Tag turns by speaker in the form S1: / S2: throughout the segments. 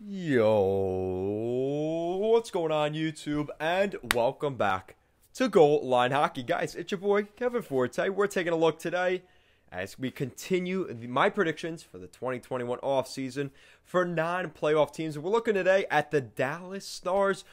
S1: Yo, what's going on YouTube? And welcome back to Goal Line Hockey. Guys, it's your boy, Kevin Forte. We're taking a look today as we continue my predictions for the 2021 offseason for non-playoff teams. We're looking today at the Dallas Stars.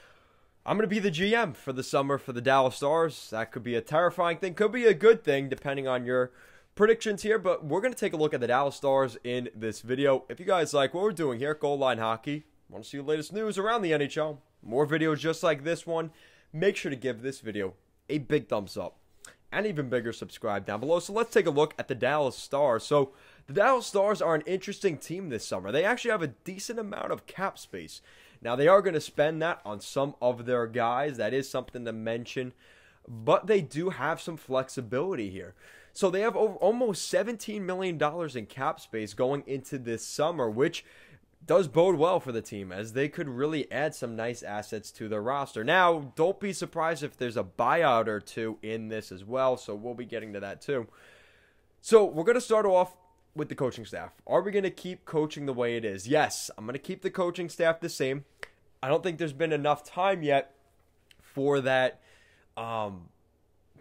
S1: I'm going to be the GM for the summer for the Dallas Stars. That could be a terrifying thing, could be a good thing, depending on your predictions here, but we're going to take a look at the Dallas Stars in this video. If you guys like what we're doing here at Goal Line Hockey, want to see the latest news around the NHL, more videos just like this one, make sure to give this video a big thumbs up and even bigger subscribe down below. So let's take a look at the Dallas Stars. So the Dallas Stars are an interesting team this summer. They actually have a decent amount of cap space. Now they are going to spend that on some of their guys. That is something to mention, but they do have some flexibility here. So they have almost $17 million in cap space going into this summer, which does bode well for the team, as they could really add some nice assets to their roster. Now, don't be surprised if there's a buyout or two in this as well, so we'll be getting to that too. So we're going to start off with the coaching staff. Are we going to keep coaching the way it is? Yes, I'm going to keep the coaching staff the same. I don't think there's been enough time yet for that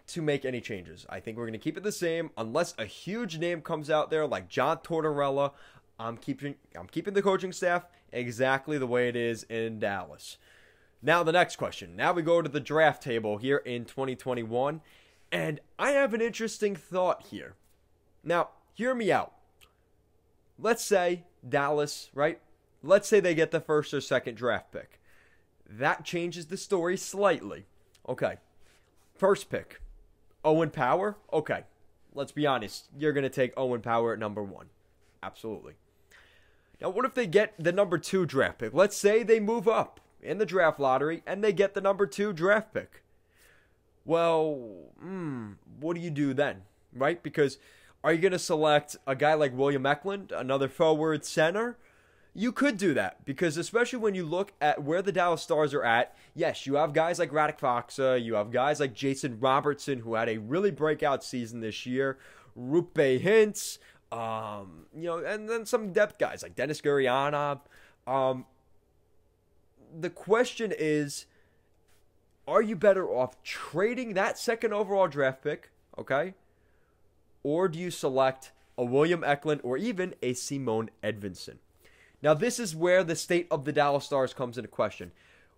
S1: to make any changes. I think we're going to keep it the same unless a huge name comes out there like John Tortorella. I'm keeping the coaching staff exactly the way it is in Dallas. Now the next question. Now we go to the draft table here in 2021, and I have an interesting thought here. Now, hear me out. Let's say Dallas, right? Let's say they get the first or second draft pick. That changes the story slightly. Okay. First pick. Owen Power? Okay, let's be honest. You're going to take Owen Power at number 1. Absolutely. Now, what if they get the number 2 draft pick? Let's say they move up in the draft lottery and they get the number 2 draft pick. Well, what do you do then, right? Because are you going to select a guy like William Ekholm, another forward center? You could do that, because especially when you look at where the Dallas Stars are at, yes, you have guys like Radek Faksa, you have guys like Jason Robertson, who had a really breakout season this year, Rupe Hintz, and then some depth guys like Dennis Gurianov. The question is, are you better off trading that second overall draft pick, okay? Or do you select a William Ekholm or even a Simon Edvinsson? Now, this is where the state of the Dallas Stars comes into question.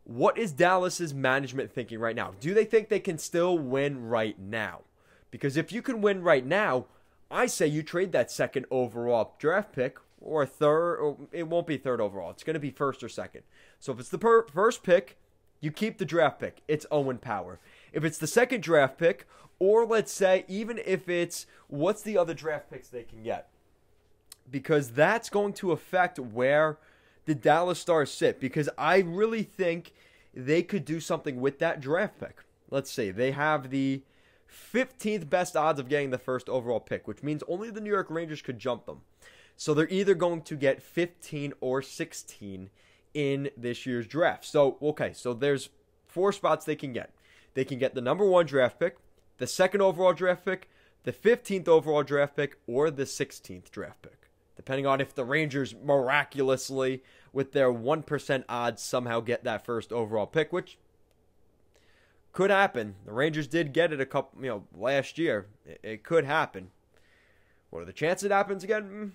S1: What is Dallas's management thinking right now? Do they think they can still win right now? Because if you can win right now, I say you trade that second overall draft pick, or third, or it won't be third overall. It's going to be first or second. So if it's the first pick, you keep the draft pick. It's Owen Power. If it's the second draft pick, or let's say even if it's, what's the other draft picks they can get? Because that's going to affect where the Dallas Stars sit. Because I really think they could do something with that draft pick. Let's see. They have the 15th best odds of getting the first overall pick, which means only the New York Rangers could jump them. So they're either going to get 15 or 16 in this year's draft. So, okay, so there's 4 spots they can get. They can get the number 1 draft pick, the second overall draft pick, the 15th overall draft pick, or the 16th draft pick, depending on if the Rangers miraculously, with their 1% odds, somehow get that first overall pick, which could happen. The Rangers did get it last year. It could happen. What are the chances it happens again?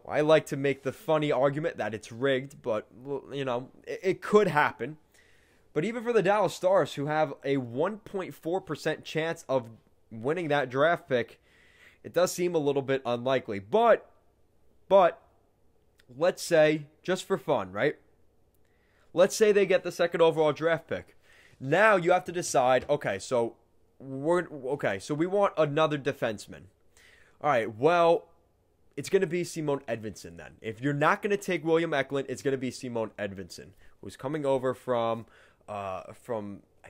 S1: I like to make the funny argument that it's rigged, but, it could happen. But even for the Dallas Stars, who have a 1.4% chance of winning that draft pick, it does seem a little bit unlikely. But let's say, just for fun, right? Let's say they get the second overall draft pick. Now you have to decide, okay, so we want another defenseman. All right, well, it's going to be Simon Edvinsson then. If you're not going to take William Ekholm, it's going to be Simon Edvinsson, who's coming over from I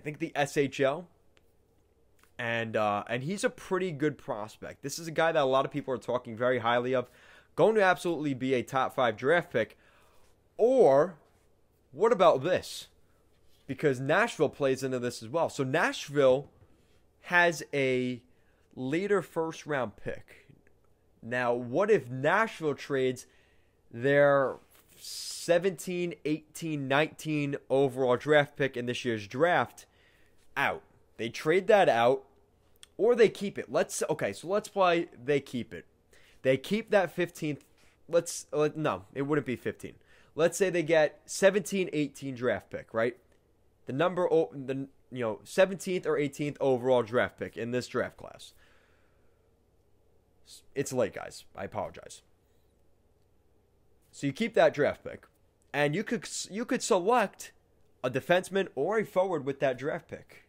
S1: think the SHL. And he's a pretty good prospect. This is a guy that a lot of people are talking very highly of. Going to absolutely be a top 5 draft pick. Or, what about this? Because Nashville plays into this as well. So Nashville has a later first round pick. Now, what if Nashville trades their 17, 18, 19 overall draft pick in this year's draft out. They trade that out or they keep it. So let's play they keep it. They keep that 15th. No, it wouldn't be 15. Let's say they get 17, 18 draft pick, right? The 17th or 18th overall draft pick in this draft class. It's late, guys. I apologize. So you keep that draft pick, and you could select a defenseman or a forward with that draft pick,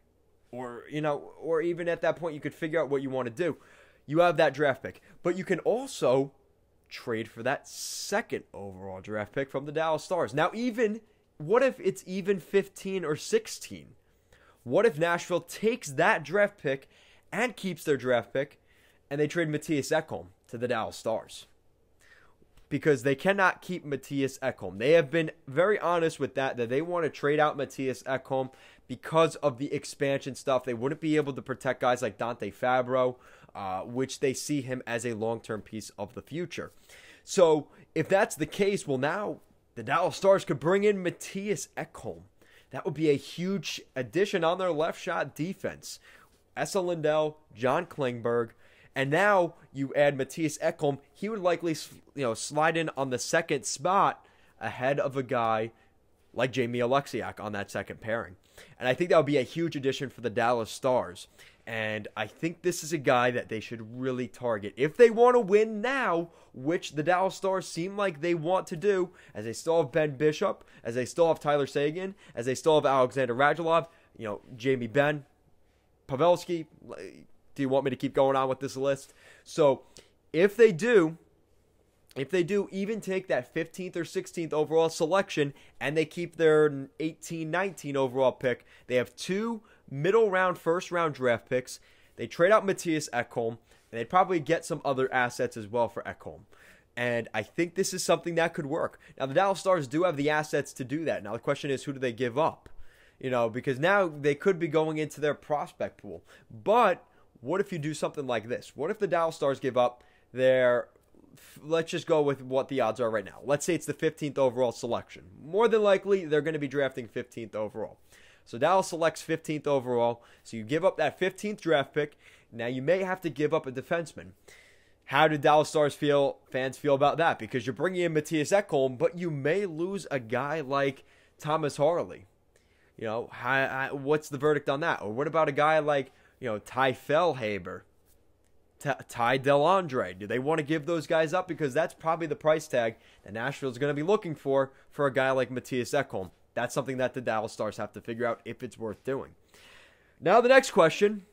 S1: or even at that point you could figure out what you want to do. You have that draft pick, but you can also trade for that second overall draft pick from the Dallas Stars. Now, what if it's even 15 or 16? What if Nashville takes that draft pick and keeps their draft pick, and they trade Mattias Ekholm to the Dallas Stars? Because they cannot keep Mattias Ekholm. They have been very honest with that they want to trade out Mattias Ekholm because of the expansion stuff. They wouldn't be able to protect guys like Dante Fabro, which they see him as a long-term piece of the future. So if that's the case, well, now the Dallas Stars could bring in Mattias Ekholm. That would be a huge addition on their left shot defense. Esa Lindell, John Klingberg, and now you add Mattias Ekholm. He would likely, slide in on the second spot ahead of a guy like Jamie Alexiak on that second pairing. And I think that would be a huge addition for the Dallas Stars. And I think this is a guy that they should really target if they want to win now, which the Dallas Stars seem like they want to do, as they still have Ben Bishop, as they still have Tyler Seguin, as they still have Alexander Radulov, Jamie Benn, Pavelski. Do you want me to keep going on with this list? So if they do even take that 15th or 16th overall selection and they keep their 18, 19 overall pick, they have 2 middle round, first round draft picks. They trade out Mattias Ekholm, and they'd probably get some other assets as well for Ekholm. And I think this is something that could work. Now, the Dallas Stars do have the assets to do that. Now, the question is, who do they give up? Because now they could be going into their prospect pool. But what if you do something like this? What if the Dallas Stars give up let's just go with what the odds are right now. Let's say it's the 15th overall selection. More than likely, they're going to be drafting 15th overall. So Dallas selects 15th overall. So you give up that 15th draft pick. Now you may have to give up a defenseman. How do Dallas Stars fans feel about that? Because you're bringing in Mattias Ekholm, but you may lose a guy like Thomas Harley. What's the verdict on that? Or what about a guy like Ty Fellhaber, Ty Dellandre? Do they want to give those guys up? Because that's probably the price tag that Nashville's going to be looking for a guy like Mattias Ekholm. That's something that the Dallas Stars have to figure out if it's worth doing. Now the next question,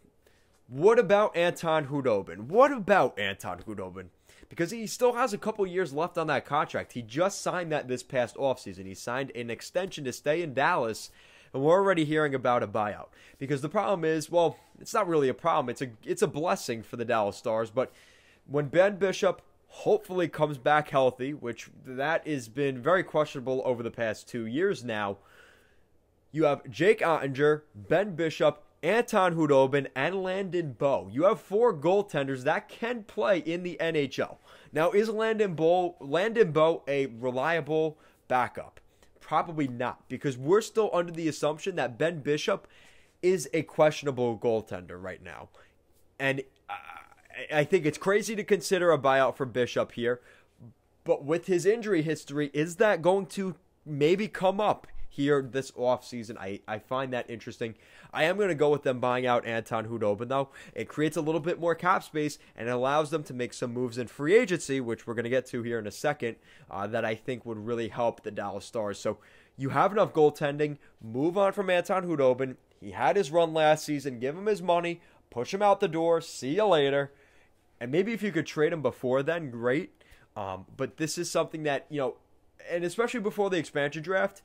S1: what about Anton Khudobin? Because he still has a couple years left on that contract. He just signed that this past offseason. He signed an extension to stay in Dallas. And we're already hearing about a buyout. Because the problem is, well, it's not really a problem. It's a blessing for the Dallas Stars. But when Ben Bishop hopefully comes back healthy, which that has been very questionable over the past 2 years now, you have Jake Ottinger, Ben Bishop, Anton Khudobin, and Landon Bowe. You have 4 goaltenders that can play in the NHL. Now, is Landon Bowe a reliable backup? Probably not, because we're still under the assumption that Ben Bishop is a questionable goaltender right now. And I think it's crazy to consider a buyout for Bishop here, but with his injury history, is that going to maybe come up here this offseason? I find that interesting. I am going to go with them buying out Anton Khudobin, though. It creates a little bit more cap space, and it allows them to make some moves in free agency, which we're going to get to here in a second, that I think would really help the Dallas Stars. So you have enough goaltending. Move on from Anton Khudobin. He had his run last season. Give him his money. Push him out the door. See you later. And maybe if you could trade him before then, great. But this is something that, and especially before the expansion draft,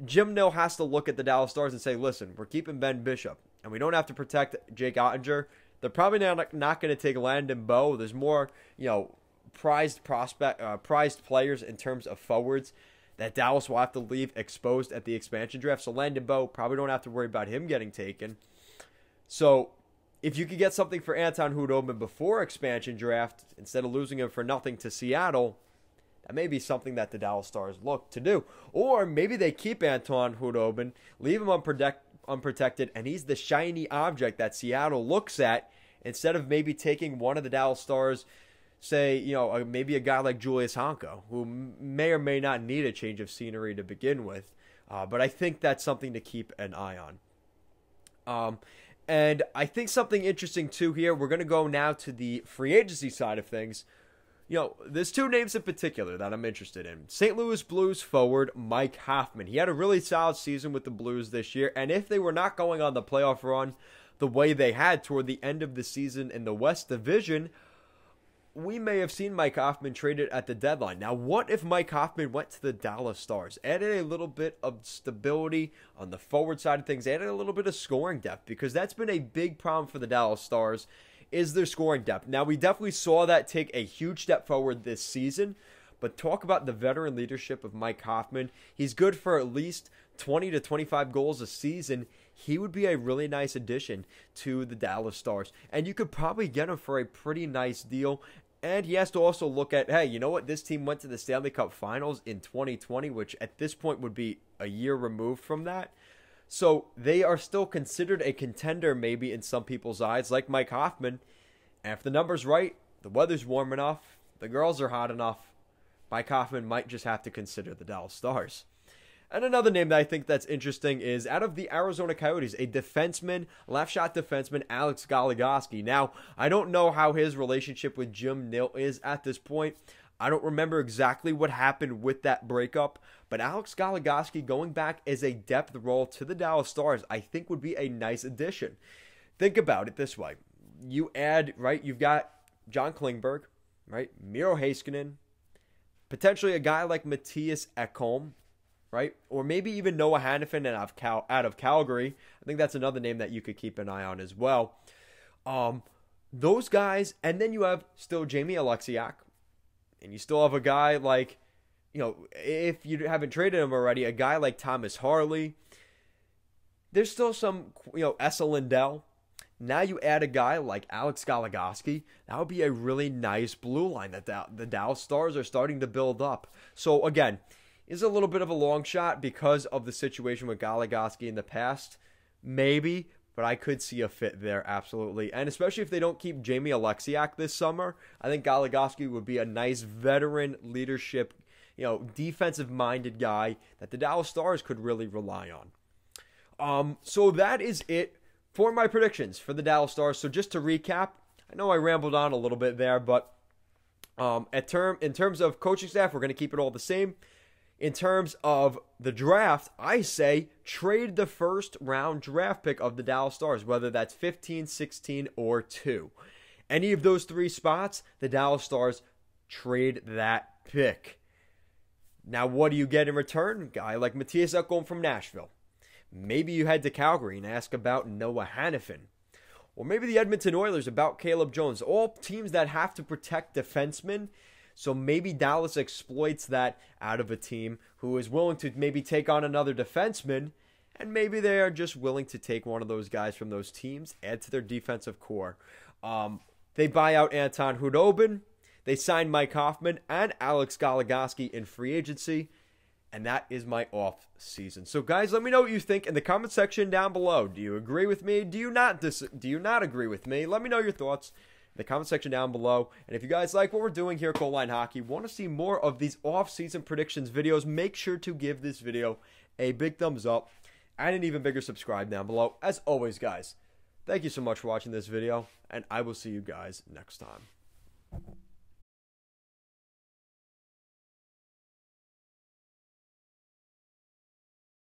S1: Jim Nill has to look at the Dallas Stars and say, listen, we're keeping Ben Bishop, and we don't have to protect Jake Ottinger. They're probably not going to take Landon Bowe. There's more, prized players in terms of forwards that Dallas will have to leave exposed at the expansion draft. So Landon Bowe, probably don't have to worry about him getting taken. So if you could get something for Anton Khudobin before expansion draft, instead of losing him for nothing to Seattle, That may be something that the Dallas Stars look to do. Or maybe they keep Anton Khudobin, leave him unprotected, and he's the shiny object that Seattle looks at instead of maybe taking one of the Dallas Stars, say, maybe a guy like Julius Honko, who may or may not need a change of scenery to begin with. But I think that's something to keep an eye on. And I think something interesting, too, here, we're going to go now to the free agency side of things. There's two names in particular that I'm interested in. St. Louis Blues forward Mike Hoffman. He had a really solid season with the Blues this year, and if they were not going on the playoff run the way they had toward the end of the season in the West Division, we may have seen Mike Hoffman traded at the deadline. Now, what if Mike Hoffman went to the Dallas Stars? Added a little bit of stability on the forward side of things, added a little bit of scoring depth, because that's been a big problem for the Dallas Stars, is their scoring depth. Now, we definitely saw that take a huge step forward this season, but talk about the veteran leadership of Mike Hoffman. He's good for at least 20 to 25 goals a season. He would be a really nice addition to the Dallas Stars, and you could probably get him for a pretty nice deal. And he has to also look at, hey, you know what? This team went to the Stanley Cup Finals in 2020, which at this point would be a year removed from that. So they are still considered a contender maybe in some people's eyes, like Mike Hoffman. And if the number's right, the weather's warm enough, the girls are hot enough, Mike Hoffman might just have to consider the Dallas Stars. And another name that I think that's interesting is out of the Arizona Coyotes, a defenseman, left-shot defenseman, Alex Goligoski. Now, I don't know how his relationship with Jim Nill is at this point. I don't remember exactly what happened with that breakup, but Alex Goligoski going back as a depth role to the Dallas Stars, I think would be a nice addition. Think about it this way. You add, right, you've got John Klingberg, right, Miro Heiskanen, potentially a guy like Matthias Ekholm, right, or maybe even Noah Hannafin out of Calgary. I think that's another name that you could keep an eye on as well. Those guys, and then you have still Jamie Alexiak, and you still have a guy like, if you haven't traded him already, a guy like Thomas Harley. There's still some, Esa Lindell. Now you add a guy like Alex Goligoski. That would be a really nice blue line that the Dallas Stars are starting to build up. So again, is a little bit of a long shot because of the situation with Goligoski in the past. Maybe, but I could see a fit there, absolutely. And especially if they don't keep Jamie Alexiak this summer, I think Goligoski would be a nice veteran leadership, defensive-minded guy that the Dallas Stars could really rely on. So that is it for my predictions for the Dallas Stars. So just to recap, I know I rambled on a little bit there, but in terms of coaching staff, we're going to keep it all the same. In terms of the draft, I say trade the first round draft pick of the Dallas Stars, whether that's 15, 16, or 2. Any of those 3 spots, the Dallas Stars trade that pick. Now, what do you get in return? A guy like Matthias Ekholm from Nashville. Maybe you head to Calgary and ask about Noah Hannafin. Or maybe the Edmonton Oilers about Caleb Jones. All teams that have to protect defensemen. So maybe Dallas exploits that out of a team who is willing to maybe take on another defenseman, and maybe they are just willing to take one of those guys from those teams, add to their defensive core. They buy out Anton Khudobin, they sign Mike Hoffman and Alex Goligoski in free agency, and that is my off season. So guys, let me know what you think in the comment section down below. Do you agree with me? Do you not agree with me? Let me know your thoughts in the comment section down below. And if you guys like what we're doing here at Goal Line Hockey, want to see more of these off-season predictions videos, make sure to give this video a big thumbs up and an even bigger subscribe down below. As always, guys, thank you so much for watching this video, and I will see you guys next time.